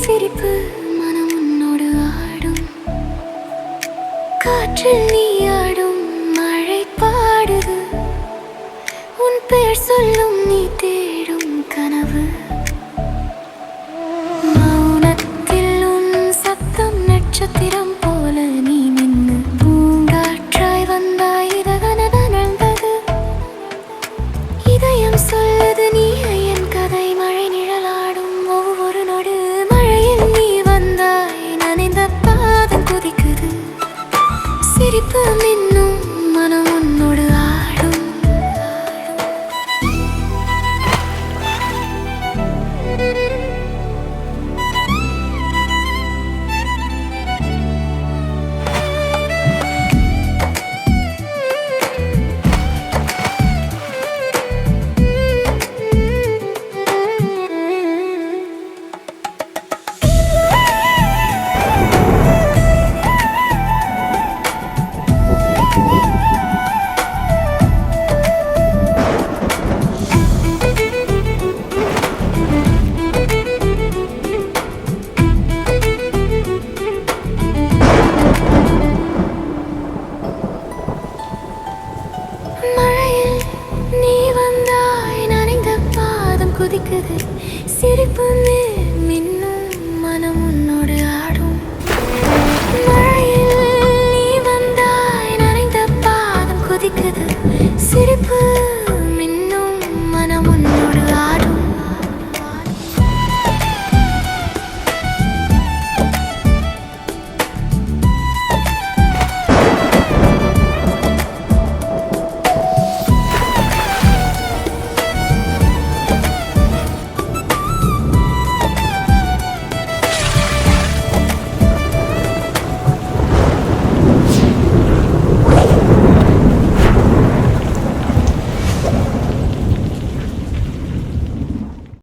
சிரிப்பு மனம் உன்னோடு ஆடும். காற்றில் நீ ஆடும் மழை பாடுது. உன் பெயர் சொல்லும் நீ தேடும் கனவு. மௌனத்தில் உன் சத்தம் நட்சத்திரம் போல நீ நின்று பூங்காற்றாய் வந்தாய். இதகனதனழ்ந்தது இதயம் சொல்லுது நீ என் கதை. மழை நிழலாடும் ஒவ்வொரு நொடு. மழையில் நீ வந்தாய் நனைந்த பாதம் குதிக்குது. சிரிப்பு